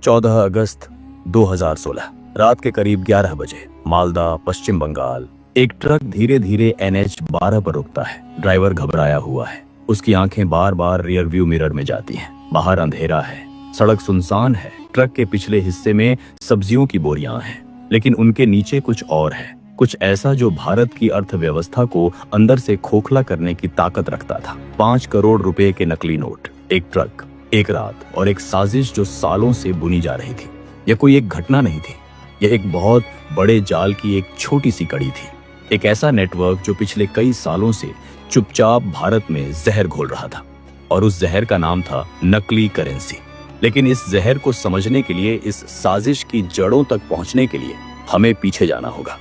14 अगस्त 2016 रात के करीब 11 बजे मालदा, पश्चिम बंगाल। एक ट्रक धीरे धीरे NH 12 पर रुकता है। ड्राइवर घबराया हुआ है। उसकी आंखें बार बार रियर व्यू मिरर में जाती हैं। बाहर अंधेरा है, सड़क सुनसान है। ट्रक के पिछले हिस्से में सब्जियों की बोरियां हैं, लेकिन उनके नीचे कुछ और है, कुछ ऐसा जो भारत की अर्थव्यवस्था को अंदर से खोखला करने की ताकत रखता था। 5 करोड़ रुपए के नकली नोट, एक ट्रक, एक रात और एक साजिश जो सालों से बुनी जा रही थी। यह कोई एक घटना नहीं थी, यह एक बहुत बड़े जाल की एक छोटी सी कड़ी थी। एक ऐसा नेटवर्क जो पिछले कई सालों से चुपचाप भारत में जहर घोल रहा था, और उस जहर का नाम था नकली करेंसी। लेकिन इस जहर को समझने के लिए, इस साजिश की जड़ों तक पहुंचने के लिए हमें पीछे जाना होगा,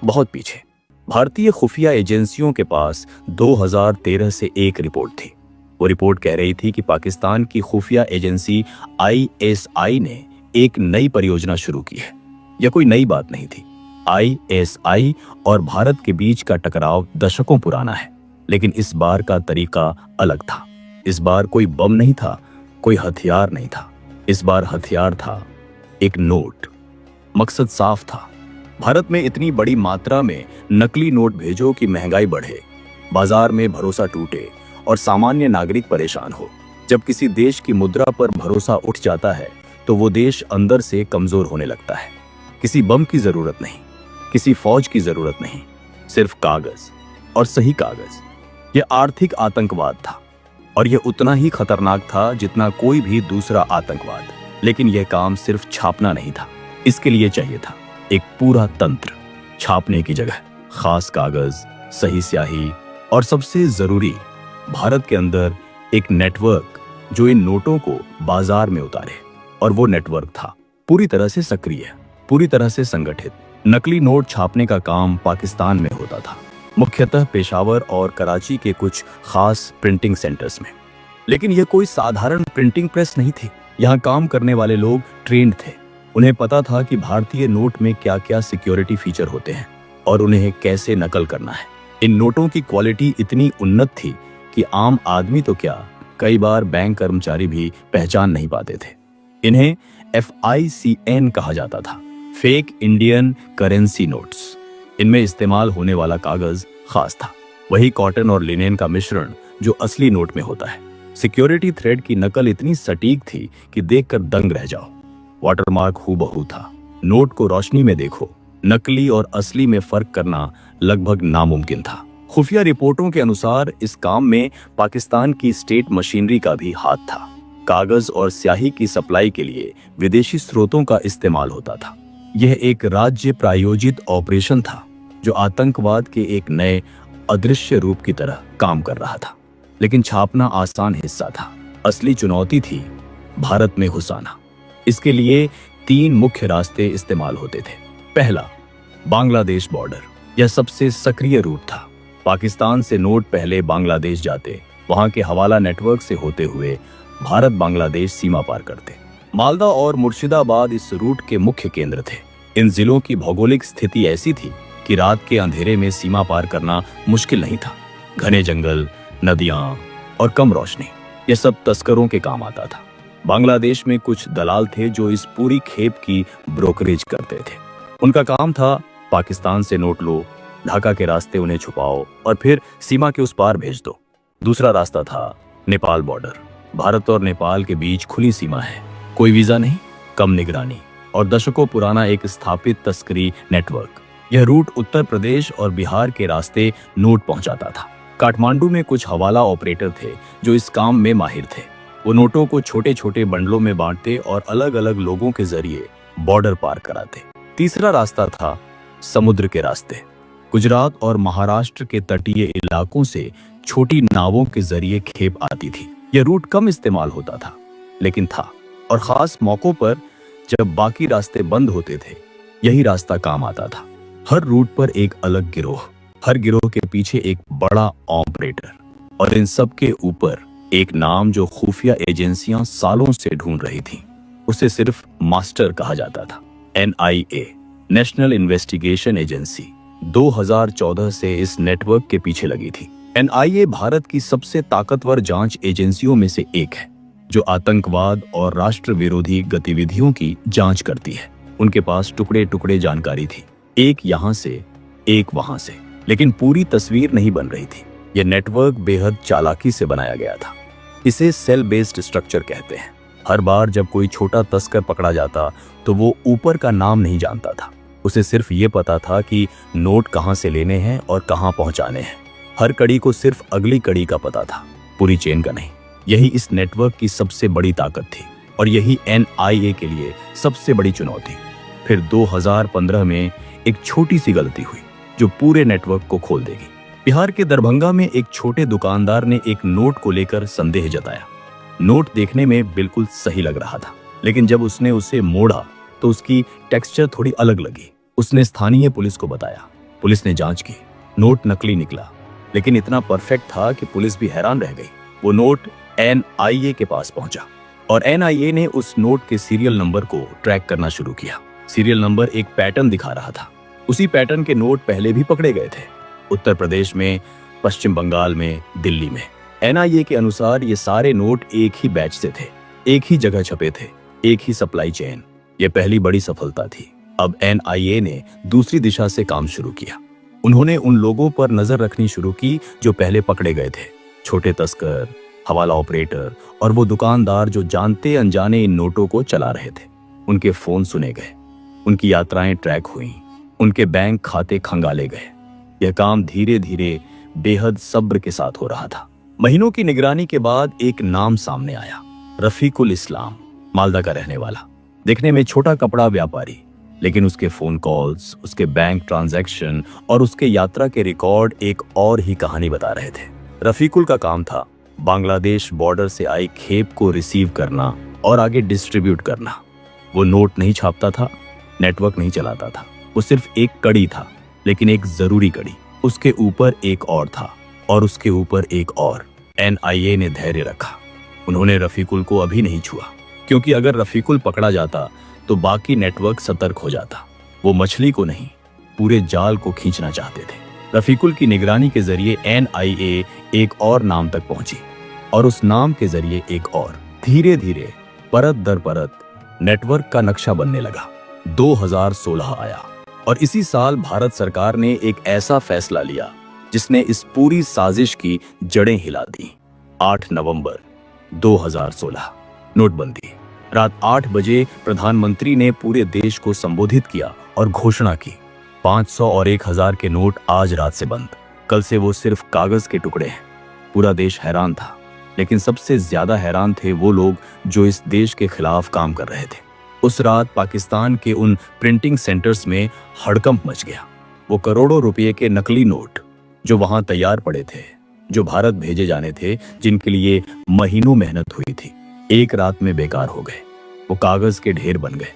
बहुत पीछे। भारतीय खुफिया एजेंसियों के पास 2013 से एक रिपोर्ट थी। वो रिपोर्ट कह रही थी कि पाकिस्तान की खुफिया एजेंसी ISI ने एक नई परियोजना शुरू की है। यह कोई नई बात नहीं थी। ISI और भारत के बीच का टकराव दशकों पुराना है, लेकिन इस बार का तरीका अलग था। इस बार कोई बम नहीं था, कोई हथियार नहीं था। इस बार हथियार था एक नोट। मकसद साफ था, भारत में इतनी बड़ी मात्रा में नकली नोट भेजो कि महंगाई बढ़े, बाजार में भरोसा टूटे और सामान्य नागरिक परेशान हो। जब किसी देश की मुद्रा पर भरोसा उठ जाता है तो वो देश अंदर से कमजोर होने लगता है। किसी बम की जरूरत नहीं, किसी फौज की जरूरत नहीं, सिर्फ कागज, और सही कागज। यह आर्थिक आतंकवाद था, और यह उतना ही खतरनाक था जितना कोई भी दूसरा आतंकवाद। लेकिन यह काम सिर्फ छापना नहीं था, इसके लिए चाहिए था एक पूरा तंत्र। छापने की जगह खास कागज, सही स्याही, और सबसे जरूरी, भारत के अंदर एक नेटवर्क जो इन नोटों को बाजार में उतारे। और वो नेटवर्क था पूरी तरह से सक्रिय, पूरी तरह से संगठित। नकली नोट छापने का काम पाकिस्तान में होता था, मुख्यतः पेशावर और कराची के कुछ खास प्रिंटिंग सेंटर्स में। लेकिन यह कोई साधारण प्रिंटिंग प्रेस नहीं थी। यहाँ काम करने वाले लोग ट्रेंड थे। उन्हें पता था कि भारतीय नोट में क्या क्या सिक्योरिटी फीचर होते हैं और उन्हें कैसे नकल करना है। इन नोटों की क्वालिटी इतनी उन्नत थी कि आम आदमी तो क्या, कई बार बैंक कर्मचारी भी पहचान नहीं पाते थे। इन्हें FICN कहा जाता था, फेक इंडियन करेंसी नोट्स। इनमें इस्तेमाल होने वाला कागज खास था, वही कॉटन और लिनेन का मिश्रण जो असली नोट में होता है। सिक्योरिटी थ्रेड की नकल इतनी सटीक थी कि देखकर दंग रह जाओ। वाटरमार्क हूबहू था। नोट को रोशनी में देखो, नकली और असली में फर्क करना लगभग नामुमकिन था। खुफिया रिपोर्टों के अनुसार इस काम में पाकिस्तान की स्टेट मशीनरी का भी हाथ था। कागज और स्याही की सप्लाई के लिए विदेशी स्रोतों का इस्तेमाल होता था। यह एक राज्य प्रायोजित ऑपरेशन था जो आतंकवाद के एक नए अदृश्य रूप की तरह काम कर रहा था। लेकिन छापना आसान हिस्सा था, असली चुनौती थी भारत में घुसाना। इसके लिए 3 मुख्य रास्ते इस्तेमाल होते थे। पहला, बांग्लादेश बॉर्डर। यह सबसे सक्रिय रूट था। पाकिस्तान से नोट पहले बांग्लादेश जाते, वहां के हवाला नेटवर्क से होते हुए भारत बांग्लादेश सीमा पार करते। मालदा और मुर्शिदाबाद इस रूट के मुख्य केंद्र थे। इन जिलों की भौगोलिक स्थिति ऐसी थी कि रात के अंधेरे में सीमा पार करना मुश्किल नहीं था। घने जंगल, नदियां और कम रोशनी, यह सब तस्करों के काम आता था। बांग्लादेश में कुछ दलाल थे जो इस पूरी खेप की ब्रोकरेज करते थे। उनका काम था पाकिस्तान से नोट लो, ढाका के रास्ते उन्हें छुपाओ और फिर सीमा के उस पार भेज दो। दूसरा रास्ता था नेपाल बॉर्डर। भारत और नेपाल के बीच खुली सीमा है, कोई वीजा नहीं, कम निगरानी और दशकों पुराना एक स्थापित तस्करी नेटवर्क। यह रूट उत्तर प्रदेश और बिहार के रास्ते नोट पहुंचाता था। काठमांडू में कुछ हवाला ऑपरेटर थे जो इस काम में माहिर थे। वो नोटों को छोटे छोटे बंडलों में बांटते और अलग अलग लोगों के जरिए बॉर्डर पार कराते। तीसरा रास्ता था समुद्र के रास्ते। गुजरात और महाराष्ट्र के तटीय इलाकों से छोटी नावों के जरिए खेप आती थी। यह रूट कम इस्तेमाल होता था, लेकिन था, और खास मौकों पर जब बाकी रास्ते बंद होते थे, यही रास्ता काम आता था। हर रूट पर एक अलग गिरोह, हर गिरोह के पीछे एक बड़ा ऑपरेटर, और इन सब के ऊपर एक नाम जो खुफिया एजेंसियां सालों से ढूंढ रही थीं। उसे सिर्फ मास्टर कहा जाता था। NIA, नेशनल इन्वेस्टिगेशन एजेंसी, 2014 से इस नेटवर्क के पीछे लगी थी। NIA भारत की सबसे ताकतवर जांच एजेंसियों में से एक है। जो आतंकवाद और राष्ट्र विरोधी गतिविधियों की जांच करती है। उनके पास टुकड़े टुकड़े जानकारी थी, एक यहां से एक वहां से, लेकिन पूरी तस्वीर नहीं बन रही थी। यह नेटवर्क बेहद चालाकी से बनाया गया था। इसे सेल बेस्ड स्ट्रक्चर कहते हैं। हर बार जब कोई छोटा तस्कर पकड़ा जाता तो वो ऊपर का नाम नहीं जानता था। उसे सिर्फ ये पता था कि नोट कहां से लेने हैं और कहां पहुंचाने हैं। हर कड़ी को सिर्फ अगली कड़ी का पता था, पूरी चेन का नहीं। यही इस नेटवर्क की सबसे बड़ी ताकत थी और यही एनआईए के लिए सबसे बड़ी चुनौती। फिर 2015 में एक छोटी सी गलती हुई जो पूरे नेटवर्क को खोल देगी। बिहार के दरभंगा में एक छोटे दुकानदार ने एक नोट को लेकर संदेह जताया। नोट देखने में बिल्कुल सही लग रहा था, लेकिन जब उसने उसे मोड़ा तो उसकी टेक्सचर थोड़ी अलग लगी। उसने स्थानीय पुलिस को बताया। पुलिस ने जांच की, नोट नकली निकला, लेकिन इतना परफेक्ट था कि पुलिस भी हैरान रह गई। वो नोट एनआईए के पास पहुंचा और एनआईए ने उस नोट के सीरियल नंबर को ट्रैक करना शुरू किया। सीरियल नंबर एक पैटर्न दिखा रहा था। उसी पैटर्न के नोट पहले भी पकड़े गए थे, उत्तर प्रदेश में, पश्चिम बंगाल में, दिल्ली में। एनआईए के अनुसार ये सारे नोट एक ही बैच से थे, एक ही जगह छपे थे, एक ही सप्लाई चेन। ये पहली बड़ी सफलता थी। अब एनआईए ने दूसरी दिशा से काम शुरू किया। उन्होंने उन लोगों पर नजर रखनी शुरू की जो पहले पकड़े गए थे, छोटे तस्कर, हवाला ऑपरेटर और वो दुकानदार जो जानते अनजाने इन नोटों को चला रहे थे। उनके फोन सुने गए, उनकी यात्राएं ट्रैक हुई, उनके बैंक खाते खंगाले गए। यह काम धीरे धीरे बेहद सब्र के साथ हो रहा था। महीनों की निगरानी के बाद एक नाम सामने आया, रफीकुल इस्लाम, मालदा का रहने वाला। दिखने में छोटा कपड़ा व्यापारी, लेकिन उसके फोन कॉल्स, उसके बैंक ट्रांजैक्शन और उसके यात्रा के रिकॉर्ड एक और ही कहानी बता रहे थे। रफीकुल का काम था बांग्लादेश बॉर्डर से आई खेप को रिसीव करना और आगे डिस्ट्रीब्यूट करना। वो नोट नहीं छापता था, नेटवर्क नहीं चलाता था। वो सिर्फ एक कड़ी था, लेकिन एक जरूरी कड़ी। उसके ऊपर एक और था और उसके ऊपर एक और। एनआईए ने धैर्य रखा। उन्होंने रफीकुल को अभी नहीं छुआ, क्योंकि अगर रफीकुल पकड़ा जाता तो बाकी नेटवर्क सतर्क हो जाता। वो मछली को नहीं, पूरे जाल को खींचना चाहते थे। रफीकुल की निगरानी के जरिए एनआईए एक और नाम तक पहुंची और उस नाम के जरिए एक और। धीरे धीरे, परत दर परत नेटवर्क का नक्शा बनने लगा। 2016 आया और इसी साल भारत सरकार ने एक ऐसा फैसला लिया जिसने इस पूरी साजिश की जड़ें हिला दी। 8 नवंबर 2016, नोटबंदी। रात 8 बजे प्रधानमंत्री ने पूरे देश को संबोधित किया और घोषणा की, 500 और 1000 के नोट आज रात से बंद। कल से वो सिर्फ कागज के टुकड़े हैं। पूरा देश हैरान था, लेकिन सबसे ज्यादा हैरान थे वो लोग जो इस देश के खिलाफ काम कर रहे थे। उस रात पाकिस्तान के उन प्रिंटिंग सेंटर्स में हड़कंप मच गया। वो करोड़ों रुपए के नकली नोट जो वहां तैयार पड़े थे, जो भारत भेजे जाने थे, जिनके लिए महीनों मेहनत हुई थी, एक रात में बेकार हो गए। वो कागज के ढेर बन गए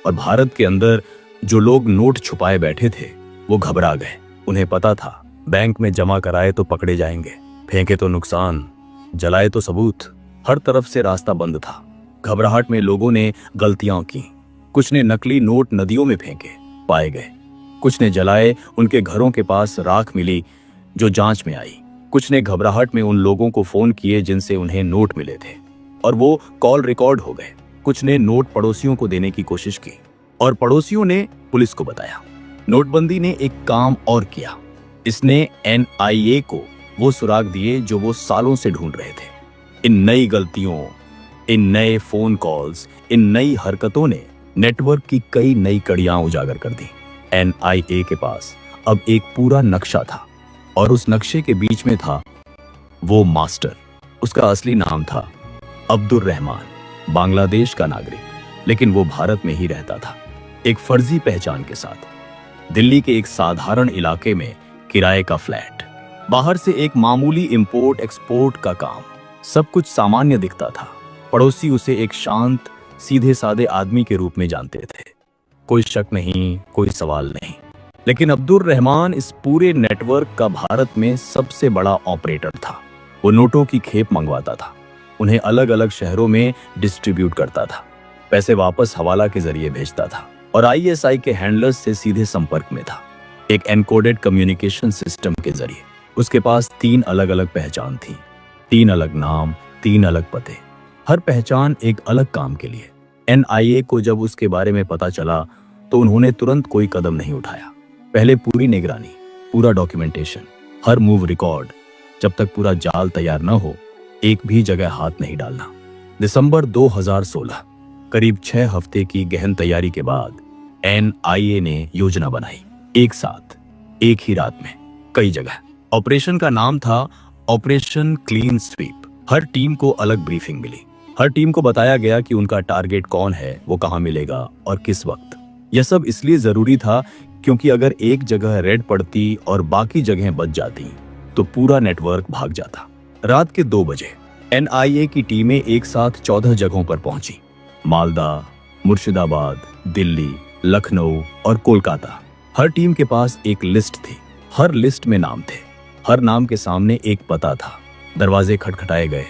और भारत के अंदर जो लोग नोट छुपाए बैठे थे वो घबरा गए। उन्हें पता था बैंक में जमा कराए तो पकड़े जाएंगे, फेंके तो नुकसान, जलाए तो सबूत। हर तरफ से रास्ता बंद था। घबराहट में लोगों ने गलतियां की। कुछ ने नकली नोट नदियों में फेंके, पाए गए। कुछ ने जलाए, उनके घरों के पास राख मिली जो जांच में आई। कुछ ने घबराहट में उन लोगों को फोन किए जिनसे उन्हें नोट मिले थे और वो कॉल रिकॉर्ड हो गए। कुछ ने नोट पड़ोसियों को देने की कोशिश की और पड़ोसियों ने पुलिस को बताया। नोटबंदी ने एक काम और किया। इसने एनआईए को वो सुराग दिए जो वो सालों से ढूंढ रहे थे। इन नई गलतियों, इन नए फोन कॉल्स, इन नई हरकतों ने नेटवर्क की कई नई कड़ियां उजागर कर दी। एनआईए के पास अब एक पूरा नक्शा था और उस नक्शे के बीच में था वो मास्टर। उसका असली नाम था अब्दुर रहमान, बांग्लादेश का नागरिक, लेकिन वो भारत में ही रहता था, एक फर्जी पहचान के साथ। दिल्ली के एक साधारण इलाके में किराए का फ्लैट, बाहर से एक मामूली इंपोर्ट एक्सपोर्ट का काम। सब कुछ सामान्य दिखता था। पड़ोसी उसे एक शांत, सीधे सादे आदमी के रूप में जानते थे। कोई शक नहीं, कोई सवाल नहीं। लेकिन अब्दुर रहमान इस पूरे नेटवर्क का भारत में सबसे बड़ा ऑपरेटर था। वो नोटों की खेप मंगवाता था, उन्हें अलग अलग शहरों में डिस्ट्रीब्यूट करता था, पैसे वापस हवाला के जरिए भेजता था और आईएसआई के हैंडलर्स से सीधे संपर्क में था, एक एनकोडेड कम्युनिकेशन सिस्टम के जरिए। उसके पास 3 अलग अलग पहचान थी, 3 अलग नाम, 3 अलग पते। हर पहचान एक अलग काम के लिए। एनआईए को जब उसके बारे में पता चला तो उन्होंने तुरंत कोई कदम नहीं उठाया। पहले पूरी निगरानी, पूरा डॉक्यूमेंटेशन, हर मूव रिकॉर्ड। जब तक पूरा जाल तैयार न हो एक भी जगह हाथ नहीं डालना। दिसंबर 2016, करीब 6 हफ्ते की गहन तैयारी के बाद एनआईए ने योजना बनाई। एक साथ, एक ही रात में, कई जगह। ऑपरेशन का नाम था ऑपरेशन क्लीन स्वीप। हर टीम को अलग ब्रीफिंग मिली। हर टीम को बताया गया कि उनका टारगेट कौन है, वो कहां मिलेगा और किस वक्त। यह सब इसलिए जरूरी था क्योंकि अगर एक जगह रेड पड़ती और बाकी जगहें बच जाती तो पूरा नेटवर्क भाग जाता। रात के 2 बजे एनआईए की टीमें एक साथ 14 जगहों पर पहुंची। मालदा, मुर्शिदाबाद, दिल्ली, लखनऊ और कोलकाता। हर टीम के पास एक लिस्ट थी। हर लिस्ट में नाम थे। हर नाम के सामने एक पता था। दरवाजे खटखटाए गए।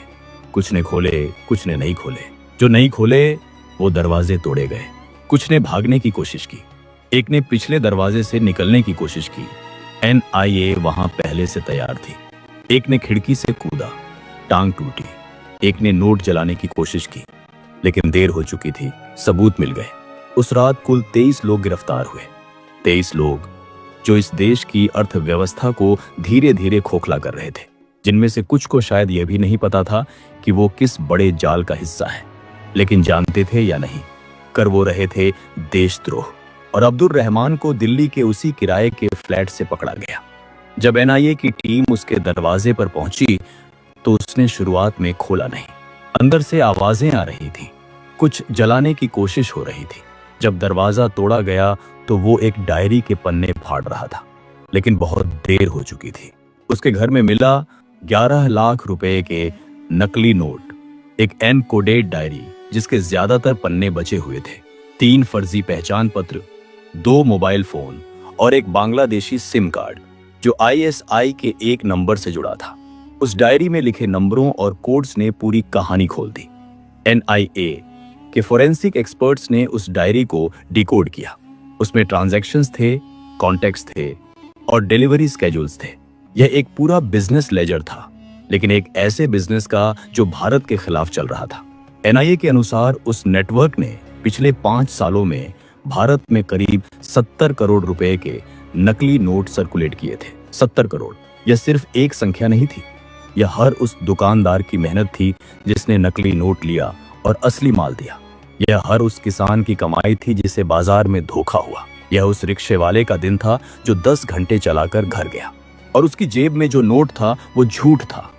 कुछ ने खोले, कुछ ने नहीं खोले। जो नहीं खोले वो दरवाजे तोड़े गए। कुछ ने भागने की कोशिश की। एक ने पिछले दरवाजे से निकलने की कोशिश की। एनआईए वहां पहले से तैयार थी। एक ने खिड़की से कूदा, टांग टूटी। एक ने नोट जलाने की कोशिश की, लेकिन देर हो चुकी थी। सबूत मिल गए। उस रात कुल 23 लोग गिरफ्तार हुए। 23 लोग जो इस देश की अर्थव्यवस्था को धीरे धीरे खोखला कर रहे थे, जिनमें से कुछ को शायद यह भी नहीं पता था कि वो किस बड़े जाल का हिस्सा है, लेकिन जानते थे या नहीं, कर वो रहे थे देशद्रोह। और अब्दुल रहमान को दिल्ली के उसी किराए के फ्लैट से पकड़ा गया। जब एनआईए की टीम उसके दरवाजे पर पहुंची तो उसने शुरुआत में खोला नहीं। अंदर से आवाजें आ रही थी, कुछ जलाने की कोशिश हो रही थी। जब दरवाजा तोड़ा गया तो वो एक डायरी के पन्ने फाड़ रहा था, लेकिन बहुत देर हो चुकी थी। उसके घर में मिला 11 लाख रुपए के नकली नोट, एक एनकोडेड डायरी जिसके ज्यादातर पन्ने बचे हुए थे, 3 फर्जी पहचान पत्र, 2 मोबाइल फोन और एक बांग्लादेशी सिम कार्ड जो आईएसआई के एक नंबर से जुड़ा था। उस डायरी में लिखे नंबरों और कोड्स ने पूरी कहानी खोल दी। एनआईए के फोरेंसिक एक्सपर्ट्स ने उस डायरी को डिकोड किया। उसमें ट्रांजैक्शंस थे, कॉन्टैक्ट्स थे और डिलीवरी स्केड्यूल्स थे। यह एक पूरा बिजनेस लेजर था, लेकिन एक ऐसे बिजनेस का जो भारत के खिलाफ चल रहा था। एनआईए के अनुसार उस नेटवर्क ने पिछले 5 सालों में भारत में करीब 70 करोड़ रुपए के नकली नोट सर्कुलेट किए थे। 70 करोड़। यह सिर्फ एक संख्या नहीं थी, यह हर उस दुकानदार की मेहनत थी जिसने नकली नोट लिया और असली माल दिया। यह हर उस किसान की कमाई थी जिसे बाजार में धोखा हुआ। यह उस रिक्शे वाले का दिन था जो 10 घंटे चलाकर घर गया और उसकी जेब में जो नोट था वो झूठ था।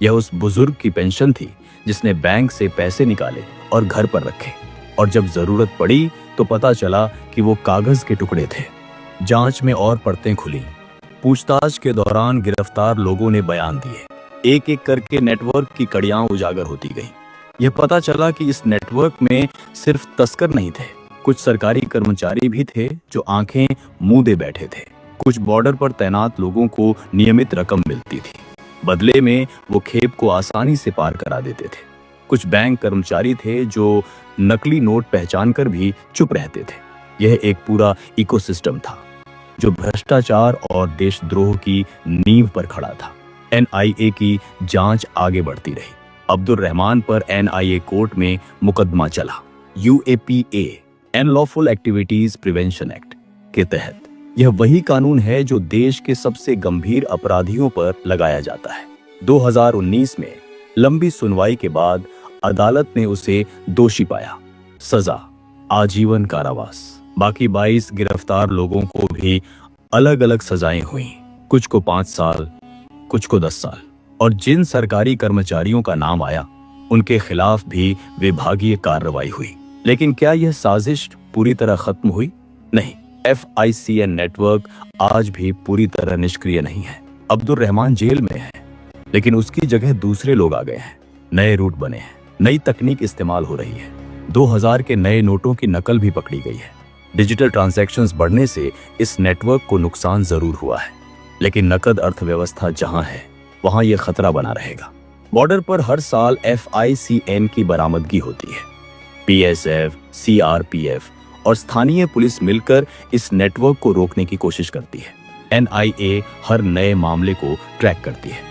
यह उस बुजुर्ग की पेंशन थी जिसने बैंक से पैसे निकाले और घर पर रखे, और जब जरूरत पड़ी तो पता चला कि वो कागज के टुकड़े थे। जांच में और परतें खुली। पूछताछ के दौरान गिरफ्तार लोगों ने बयान दिए। एक एक करके नेटवर्क की कड़ियां उजागर होती गईं। यह पता चला कि इस नेटवर्क में सिर्फ तस्कर नहीं थे, कुछ सरकारी कर्मचारी भी थे जो आंखें मूंदे बैठे थे। कुछ बॉर्डर पर तैनात लोगों को नियमित रकम मिलती थी, बदले में वो खेप को आसानी से पार करा देते थे। कुछ बैंक कर्मचारी थे जो नकली नोट पहचान कर भी चुप रहते थे। यह एक पूरा इकोसिस्टम था जो भ्रष्टाचार और देशद्रोह की नींव पर खड़ा था। एनआईए की जांच आगे बढ़ती रही। अब्दुल रहमान पर एनआईए कोर्ट में मुकदमा चला। UAPA, unlawful activities prevention act के तहत। यह वही कानून है जो देश के सबसे गंभीर अपराधियों पर लगाया जाता है। 2019 में लंबी सुनवाई के बाद अदालत ने उसे दोषी पाया। सजा आजीवन कारावास। बाकी 22 गिरफ्तार लोगों को भी अलग अलग सजाएं हुई, कुछ को 5 साल, कुछ को 10 साल। और जिन सरकारी कर्मचारियों का नाम आया उनके खिलाफ भी विभागीय कार्रवाई हुई। लेकिन क्या यह साजिश पूरी तरह खत्म हुई? नहीं। FICN नेटवर्क आज भी पूरी तरह निष्क्रिय नहीं है। अब्दुल रहमान जेल में है, लेकिन उसकी जगह दूसरे लोग आ गए हैं। नए रूट बने हैं, नई तकनीक इस्तेमाल हो रही है। 2000 के नए नोटों की नकल भी पकड़ी गई है। डिजिटल ट्रांजैक्शंस बढ़ने से इस नेटवर्क को नुकसान जरूर हुआ है, लेकिन नकद अर्थव्यवस्था जहां है वहां यह खतरा बना रहेगा। बॉर्डर पर हर साल FICN की बरामदगी होती है। PSF, CRPF और स्थानीय पुलिस मिलकर इस नेटवर्क को रोकने की कोशिश करती है। NIA हर नए मामले को ट्रैक करती है,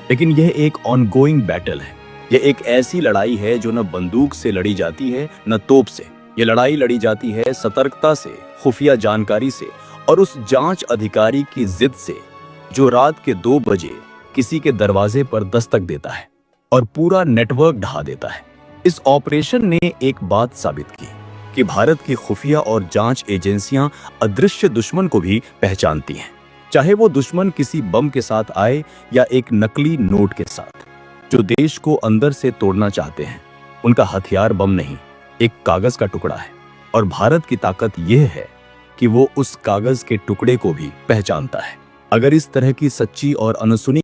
लेकिन यह एक ऑनगोइंग बैटल है। ये एक ऐसी लड़ाई है जो न बंदूक से लड़ी जाती है न तोप से। ये लड़ाई लड़ी जाती है सतर्कता से, खुफिया जानकारी से और उस जांच अधिकारी की जिद से जो रात के 2 बजे किसी के दरवाजे पर दस्तक देता है और पूरा नेटवर्क ढहा देता है। इस ऑपरेशन ने एक बात साबित की कि भारत की खुफिया और जांच एजेंसियां अदृश्य दुश्मन को भी पहचानती हैं, चाहे वो दुश्मन किसी बम के साथ आए या एक नकली नोट के साथ। जो देश को अंदर से तोड़ना चाहते हैं, उनका हथियार बम नहीं, एक कागज का टुकड़ा है। और भारत की ताकत यह है कि वो उस कागज के टुकड़े को भी पहचानता है। अगर इस तरह की सच्ची और अनसुनी